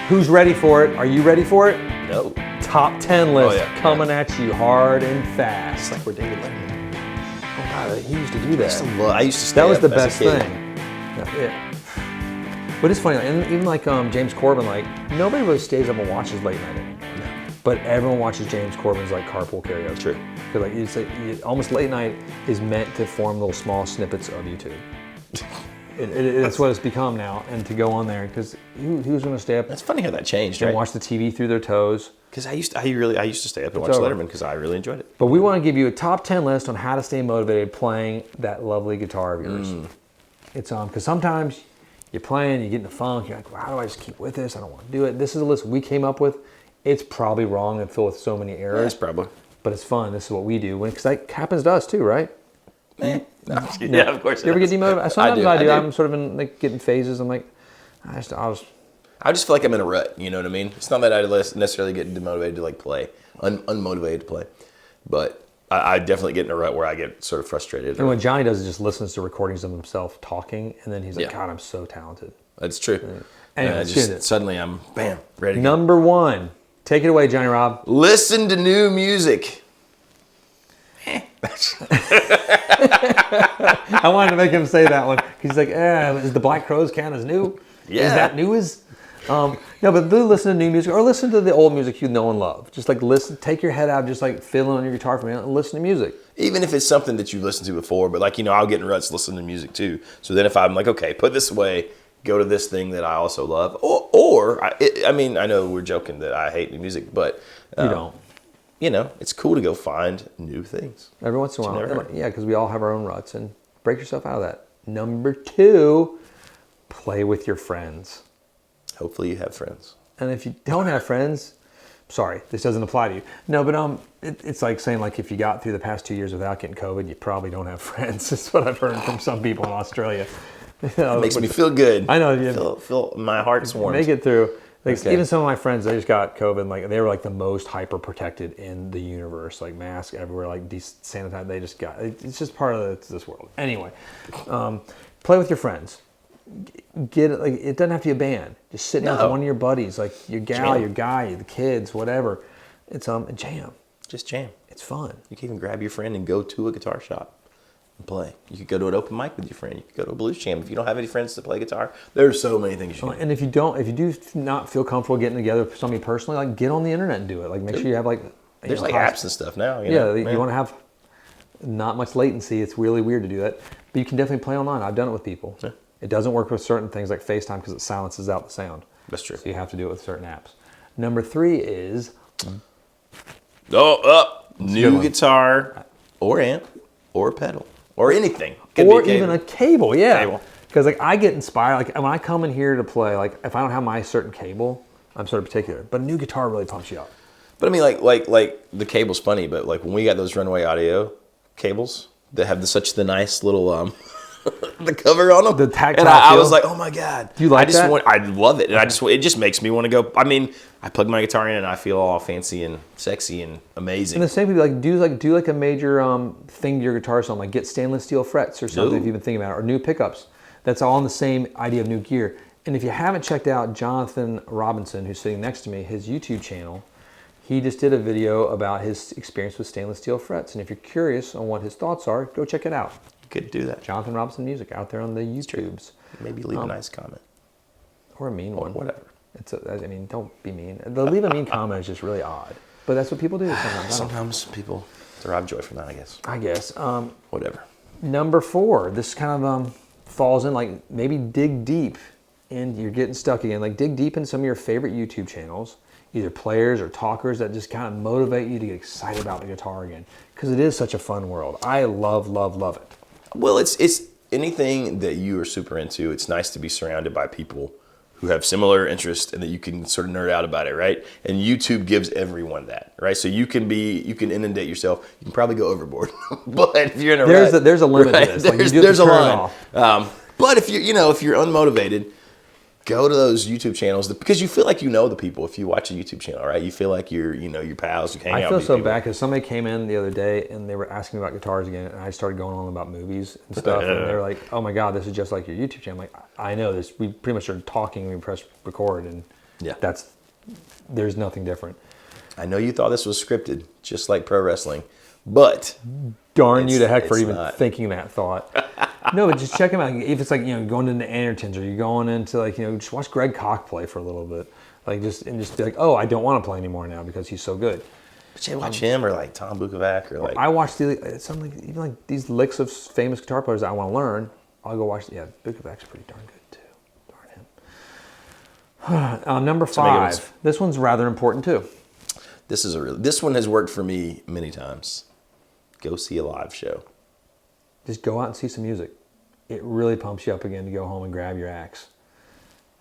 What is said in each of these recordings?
Who's ready for it? Are you ready for it? No. Top 10 list coming at you hard and fast. It's like we're David Letterman. Oh God, he used to do that. I used to stay That was up the as a best kid. thing. Yeah. But it's funny, and even like James Corbin, like nobody really stays up and watches late night anymore. No. But everyone watches James Corbin's like carpool karaoke. True. Because like almost late night is meant to form little small snippets of YouTube. It's what it's become now, and to go on there because who's going to stay up? That's funny how that changed, and right? watch the TV through their toes. Because I used to stay up and watch Letterman because I really enjoyed it. But we want to give you a top 10 list on how to stay motivated playing that lovely guitar of yours. It's because sometimes you're playing, you get in the funk, you're like, well, how do I just keep with this? I don't want to do it. This is a list we came up with. It's probably wrong and filled with so many errors. Yes, probably. But it's fun. This is what we do. Because that happens to us too, right? No, yeah, of course. You ever get demotivated? Sometimes I do. I do. I'm sort of in like getting phases. I'm like, I just feel like I'm in a rut. You know what I mean? It's not that I necessarily get demotivated to like play, unmotivated to play, but I definitely get in a rut where I get sort of frustrated. And what Johnny does is just listens to recordings of himself talking, and then he's like, God, I'm so talented. That's true. Anyway, suddenly I'm ready to go. Number 1. Take it away, Johnny Rob. Listen to new music. I wanted to make him say that one. He's like, is the Black Crowes count as new? Yeah. Is that new as? No, but do listen to new music or listen to the old music you know and love. Just like listen, take your head out, just like fiddling on your guitar for a minute and listen to music. Even if it's something that you've listened to before, but like, I'll get in ruts listening to music too. So then if I'm like, okay, put this away, go to this thing that I also love. I mean, I know we're joking that I hate new music, but You don't. It's cool to go find new things. Every once in a while. Yeah, because we all have our own ruts and break yourself out of that. Number 2, play with your friends. Hopefully you have friends. And if you don't have friends, sorry, this doesn't apply to you. No, but it's like saying like if you got through the past 2 years without getting COVID, you probably don't have friends. That's what I've heard from some people in Australia. It makes me feel good. I know. Feel my heart's warm. Make it through. Like even some of my friends, they just got COVID. Like they were like the most hyper protected in the universe. Like mask everywhere, like sanitize. They just got. It's just part of this world. Anyway, play with your friends. Get it. Like it doesn't have to be a band. Just sit down with one of your buddies, like your gal, your guy, the kids, whatever. It's a jam. Just jam. It's fun. You can even grab your friend and go to a guitar shop and play. You could go to an open mic with your friend. You could go to a blues jam. If you don't have any friends to play guitar, there's so many things you can do. And if you do not feel comfortable getting together with somebody personally, like get on the internet and do it. Like make sure you have like there's like apps and stuff now. You want to have not much latency. It's really weird to do that, but you can definitely play online. I've done it with people. Yeah. It doesn't work with certain things like FaceTime because it silences out the sound. That's true. So you have to do it with certain apps. Number 3 is new guitar or amp or pedal. Or anything. Or even a cable, yeah. Because like I get inspired, like when I come in here to play, like if I don't have my certain cable, I'm sort of particular. But a new guitar really pumps you up. But I mean, like the cable's funny, but like when we got those Runway Audio cables that have such the nice little the cover on them, the tactile. And I was like, oh my God. Do you like that? I love it, and it just makes me want to go. I mean, I plug my guitar in and I feel all fancy and sexy and amazing. And the same people do a major thing to your guitar sound, like get stainless steel frets or something if you've been thinking about it, or new pickups. That's all in the same idea of new gear. And if you haven't checked out Jonathan Robinson, who's sitting next to me, his YouTube channel, he just did a video about his experience with stainless steel frets. And if you're curious on what his thoughts are, go check it out. You could do that. Jonathan Robinson Music out there on the YouTubes. Maybe leave a nice comment. Or a mean one. Whatever. Don't be mean. The leave a mean comment is just really odd. But that's what people do sometimes. Sometimes people derive joy from that, I guess. Whatever. Number 4. This kind of falls in like maybe dig deep and you're getting stuck again. Like dig deep in some of your favorite YouTube channels, either players or talkers that just kind of motivate you to get excited about the guitar again. Because it is such a fun world. I love it. Well, it's anything that you are super into. It's nice to be surrounded by people who have similar interests and that you can sort of nerd out about it, right? And YouTube gives everyone that, right? So you can inundate yourself. You can probably go overboard, but if you're in a there's a limit to this. Like there's a line. But if you're unmotivated, go to those YouTube channels because you feel like you know the people if you watch a YouTube channel, right? You feel like you're your pals. You hang out. I feel so bad because somebody came in the other day and they were asking me about guitars again, and I started going on about movies and stuff, and they were like, "Oh my God, this is just like your YouTube channel." I'm like, I know this. We pretty much started talking when we pressed record, and Yeah. There's nothing different. I know you thought this was scripted, just like pro wrestling, but Darn you to heck for it's even not. thinking that thought. No, but just check him out. If it's like, going into Anderton's, or you're going into like, just watch Greg Koch play for a little bit. Like just be like, oh, I don't want to play anymore now because he's so good. But you watch him or like Tom Bukovac or like. I watch even like these licks of famous guitar players that I want to learn. I'll go watch. Yeah, Bukovac's pretty darn good too. Darn him. Number 5. This one's rather important too. This one has worked for me many times. Go see a live show. Just go out and see some music. It really pumps you up again to go home and grab your axe.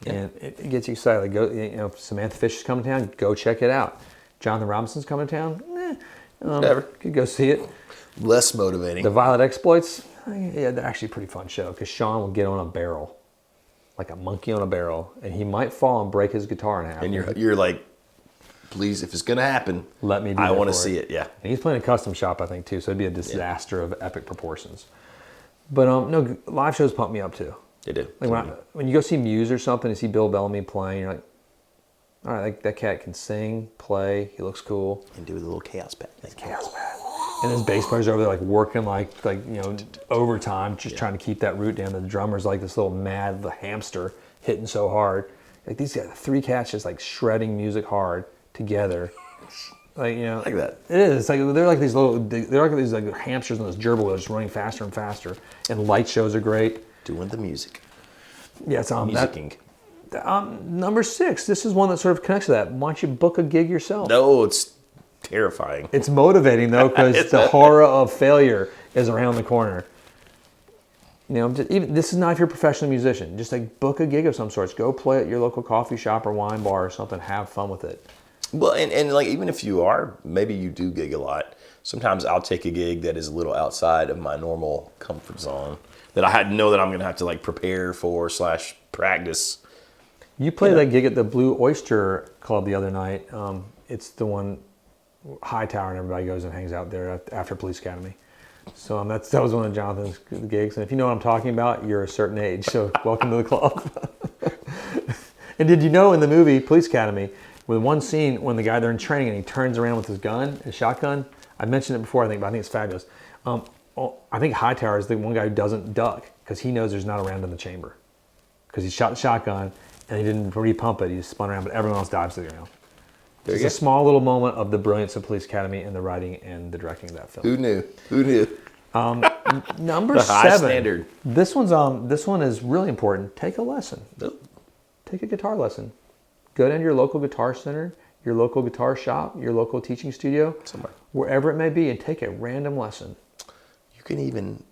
Yeah. And it gets you excited. Like go, Samantha Fish is coming to town. Go check it out. Jonathan Robinson's coming to town. Whatever. Could go see it. Less motivating. The Violet Exploits. Yeah, they're actually a pretty fun show because Sean will get on a barrel, like a monkey on a barrel, and he might fall and break his guitar in half. And you're like, please, if it's gonna happen, let me. I want to see it. Yeah. And he's playing a custom shop, I think, too. So it'd be a disaster of epic proportions. But no, live shows pump me up too. They do. Like when you go see Muse or something and see Bill Bellamy playing, you're like, all right, that cat can sing, play. He looks cool. And do the little chaos pad thing. Chaos pad. And his bass player's over there like working like overtime, just trying to keep that root down. The drummer's like this little mad hamster hitting so hard. Like these guys, 3 cats just like shredding music hard together. Like like that. It is. It's like they're like these like hamsters on this gerbil wheel, just running faster and faster. And light shows are great. Doing the music. Yeah, it's musicking. Number 6. This is one that sort of connects to that. Why don't you book a gig yourself? No, it's terrifying. It's motivating though, because the horror of failure is around the corner. Even this is not if you're a professional musician. Just like book a gig of some sorts. Go play at your local coffee shop or wine bar or something. Have fun with it. Well, and like even if you are, maybe you do gig a lot. Sometimes I'll take a gig that is a little outside of my normal comfort zone that I had to know that I'm going to have to like prepare for / practice. You played that gig at the Blue Oyster Club the other night. It's the one Hightower and everybody goes and hangs out there after Police Academy. So that was one of Jonathan's gigs. And if you know what I'm talking about, you're a certain age. So welcome to the club. And did you know in the movie Police Academy, with one scene when the guy they're in training and he turns around with his shotgun. I mentioned it before, but I think it's fabulous. I think Hightower is the one guy who doesn't duck because he knows there's not a round in the chamber. Because he shot the shotgun and he didn't repump it. He just spun around, but everyone else dives to the ground. It's a small little moment of the brilliance of Police Academy in the writing and the directing of that film. Who knew? Number 7. High standard. This one is really important. Take a lesson. Take a guitar lesson. Go down to your local guitar center, your local guitar shop, your local teaching studio, somewhere, wherever it may be, and take a random lesson. You can even,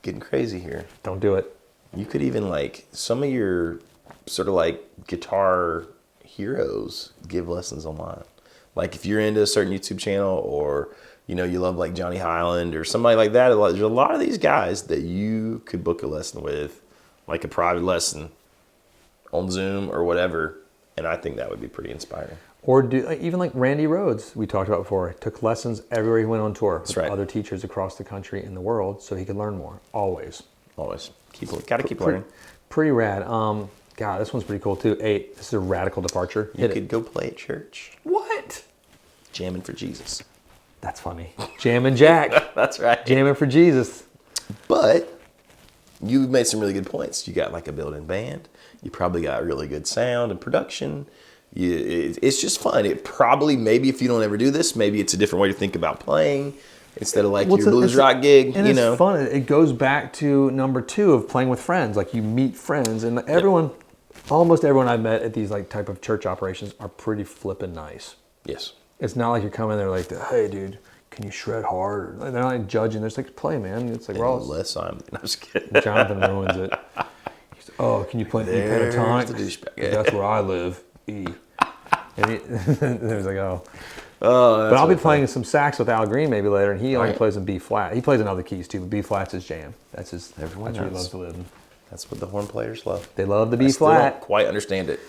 getting crazy here. Don't do it. You could even like some of your sort of like guitar heroes give lessons online. Like if you're into a certain YouTube channel or you love like Johnny Highland or somebody like that, there's a lot of these guys that you could book a lesson with, like a private lesson on Zoom or whatever. And I think that would be pretty inspiring. Or even like Randy Rhoads, we talked about before, took lessons everywhere he went on tour with other teachers across the country and the world so he could learn more. Always. Gotta keep learning. Pretty rad. God, this one's pretty cool too. 8. This is a radical departure. You could go play at church. What? Jamming for Jesus. That's funny. Jammin' Jack. That's right. Jamming for Jesus. But you made some really good points. You got like a built-in band. You probably got really good sound and production. It's just fun. It probably, maybe if you don't ever do this, maybe it's a different way to think about playing instead of like your blues rock gig. And it's fun. It goes back to number 2 of playing with friends. Like you meet friends, and almost everyone I've met at these like type of church operations are pretty flippin' nice. Yes. It's not like you're coming there like, hey, dude, can you shred hard? They're not like judging. They're just like, play, man. It's like, unless I'm just kidding. Jonathan ruins it. Oh, can you play E pentatonic? That's where I live. E. And it was like, oh. But I'll be playing some sax with Al Green maybe later, and he only plays in B flat. He plays in other keys too, but B flat's his jam. That's where he loves to live. That's what the horn players love. They love the B flat. I don't quite understand it.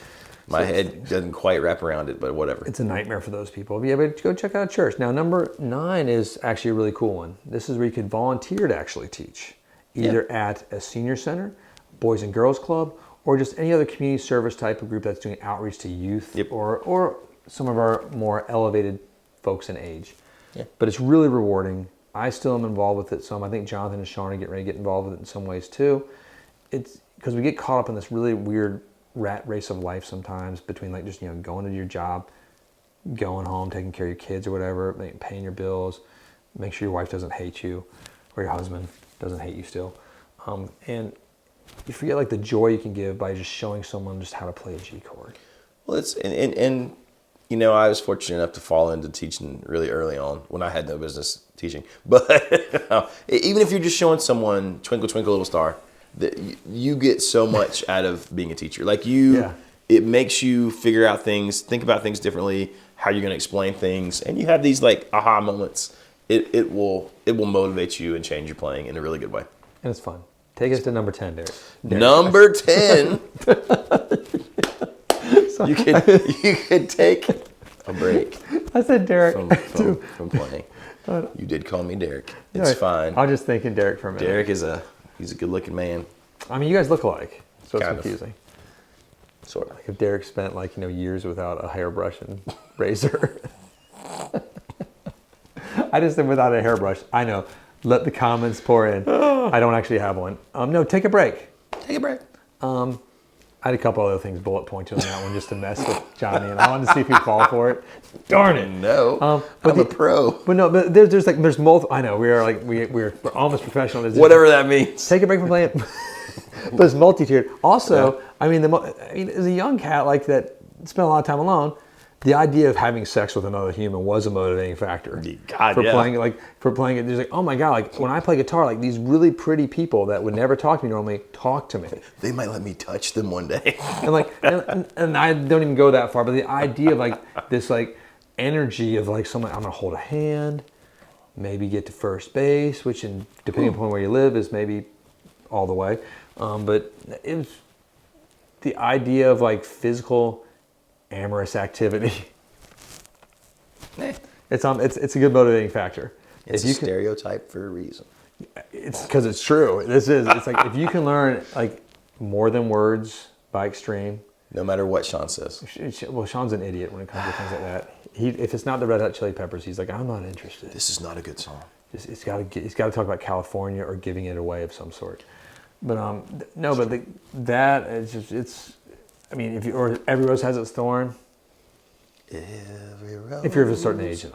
My head doesn't quite wrap around it, but whatever. It's a nightmare for those people. Yeah, but go check out a church. Now, number 9 is actually a really cool one. This is where you could volunteer to actually teach, either at a senior center, Boys and Girls Club, or just any other community service type of group that's doing outreach to youth Yep. or some of our more elevated folks in age. Yeah. But it's really rewarding. I still am involved with it some. I think Jonathan and Sean are getting ready to get involved with it in some ways too. It's because we get caught up in this really weird rat race of life sometimes between like just, going to your job, going home, taking care of your kids or whatever, paying your bills, make sure your wife doesn't hate you or your husband doesn't hate you still. And you forget like the joy you can give by just showing someone just how to play a G chord. Well, it's and I was fortunate enough to fall into teaching really early on when I had no business teaching. But even if you're just showing someone Twinkle Twinkle Little Star, that you get so much out of being a teacher. Like it makes you figure out things, think about things differently, how you're going to explain things, and you have these like aha moments. It will motivate you and change your playing in a really good way. And it's fun. Take us to number 10, Derek. Number 10. You could take a break. I said Derek from playing. You did call me Derek. It's fine. I was just thinking Derek for a minute. Derek he's a good looking man. I mean, you guys look alike, so it's Kind of. confusing. Sort of. Like if Derek spent years without a hairbrush and razor. I just said without a hairbrush. I know. Let the comments pour in. I don't actually have one. No, take a break. Take a break. I had a couple other things bullet pointed on that one just to mess with Johnny, and I wanted to see if he'd fall for it. Darn it! No, I'm a pro. But no, but there's multiple. I know we're almost professional. Whatever that means. Take a break from playing. But it's multi-tiered. Also, yeah. I mean, as a young cat like that spent a lot of time alone, the idea of having sex with another human was a motivating factor. Playing it. There's like, oh my god, like when I play guitar, like these really pretty people that would never talk to me normally talk to me. They might let me touch them one day. and I don't even go that far, but the idea of like this like energy of like someone, I'm gonna hold a hand, maybe get to first base, which depending upon where you live is maybe all the way. But it was the idea of like physical amorous activity. It's a good motivating factor. It's a stereotype for a reason. It's because it's true. It's like if you can learn like more than words by extreme. No matter what Sean says. Well, Sean's an idiot when it comes to things like that. If it's not the Red Hot Chili Peppers, he's like, I'm not interested. This is not a good song. It's got to talk about California or giving it away of some sort. But that is just it's. I mean, every rose has its thorn. If you're of a certain age,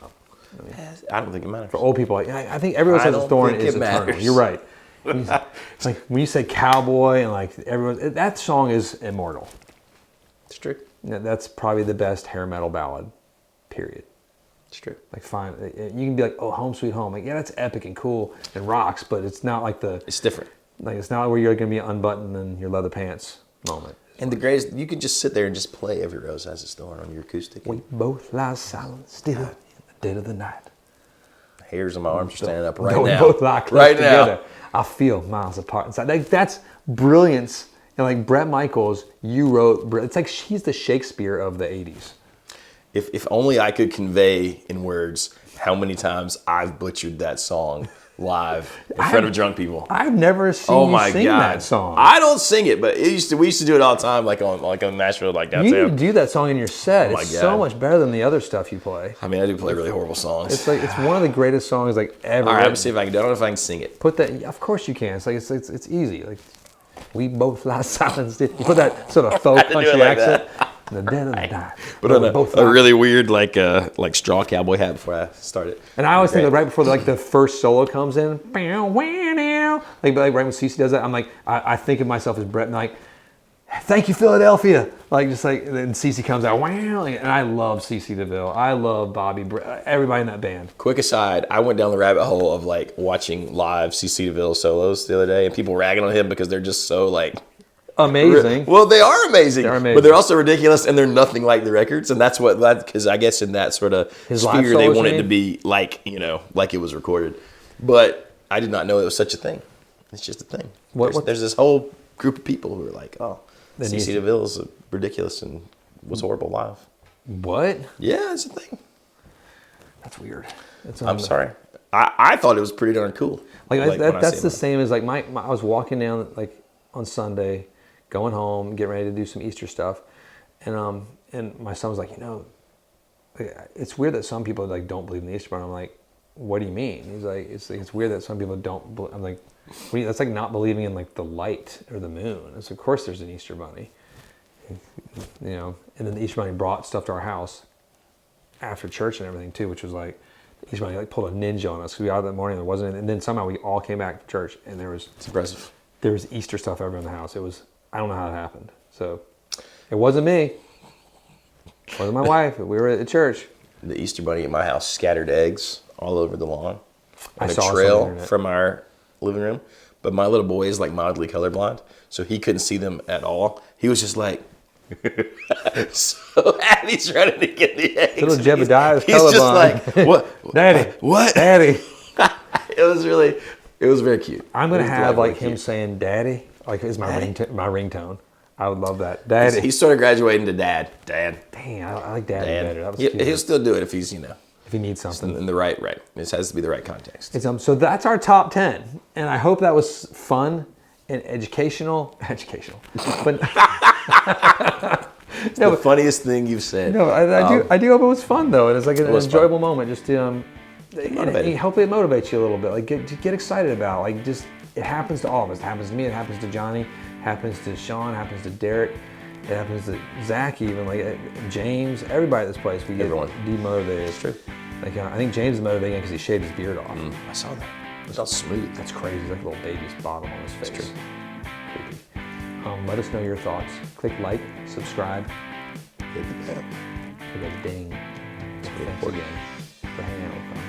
I don't think it matters. For old people, I think every rose has its thorn is eternal. You're right. It's like when you say cowboy and like everyone, that song is immortal. It's true. That's probably the best hair metal ballad. Period. It's true. Like fine, you can be like, oh, Home Sweet Home. Like that's epic and cool and rocks, but it's not like It's different. Like it's not where you're going to be unbuttoned in your leather pants moment. And the greatest, you can just sit there and just play Every Rose Has Its Thorn on your acoustic. We both lie silent still in the dead of the night. Hairs on my arms are standing up right now. We both lie close together. I feel miles apart inside. Like, that's brilliance. And like Bret Michaels, you wrote, it's like he's the Shakespeare of the 80s. If only I could convey in words how many times I've butchered that song live in front of drunk people. I've never seen you sing that song. I don't sing it, but we used to do it all the time, like on Nashville, like downtown. You do that song in your set. It's so much better than the other stuff you play. I mean, I do play really horrible songs. It's like it's one of the greatest songs like ever. All right, let's see if I can do it. I don't know if I can sing it. Put that. Of course you can. It's like it's easy. Like we both lie silent. You put that sort of faux country accent. The dead of the night. Put on a really weird like straw cowboy hat before I started. And I always think that right before the first solo comes in, like right when Cece does that, I'm like I think of myself as Brett and like, thank you Philadelphia, like just like then Cece comes out, and I love Cece DeVille. I love Bobby, everybody in that band. Quick aside, I went down the rabbit hole of like watching live Cece DeVille solos the other day, and people ragging on him because they're just so like. Amazing. Well, they are amazing. But they're also ridiculous, and they're nothing like the records. And that's because I guess in that sort of sphere, they want it to be like like it was recorded. But I did not know it was such a thing. It's just a thing. There's this whole group of people who are like, oh, CeCe DeVille is ridiculous and was horrible live. What? Yeah, it's a thing. That's weird. I'm sorry. I thought it was pretty darn cool. Like that's the same as like I was walking down like on Sunday, going home, getting ready to do some Easter stuff, and my son was like, it's weird that some people like don't believe in the Easter Bunny. I'm like, what do you mean? He's like, it's weird that some people don't. I'm like, that's like not believing in like the light or the moon. It's of course there's an Easter Bunny, And then the Easter Bunny brought stuff to our house after church and everything too, which was like, the Easter Bunny like pulled a ninja on us because we got out that morning and there wasn't, and then somehow we all came back to church and it's impressive. There was Easter stuff everywhere in the house. I don't know how it happened. So it wasn't me. It wasn't my wife. We were at church. The Easter Bunny at my house scattered eggs all over the lawn on I a saw trail from our living room. But my little boy is like mildly colorblind, so he couldn't see them at all. He was just like, so Abby's running to get the eggs. Little Jebediah is colorblind. He's just like, what? Daddy. What? Daddy. It was very cute. I'm going to have like him saying daddy, like is my ringtone. I would love that. Daddy. He started graduating to dad. Dad. Dang, I like daddy better. That was cute. He'll still do it if he's, if he needs something. In the right. This has to be the right context. So that's our top 10. And I hope that was fun and educational. But The funniest thing you've said. No, I do hope it was fun though. And it's like an enjoyable moment. Just to, hopefully it motivates you a little bit. Like get excited about. Like just it happens to all of us. It happens to me. It happens to Johnny. It happens to Sean. It happens to Derek. It happens to Zach. Even like James. Everybody at this place. We get demotivated. It's true. Like I think James is motivating because he shaved his beard off. I saw that. It was all smooth. That's crazy. It's like a little baby's bottom on his face. That's true. Creepy. Let us know your thoughts. Click like, subscribe. Hit the bell. Hit the ding. Thanks again for hanging out with us.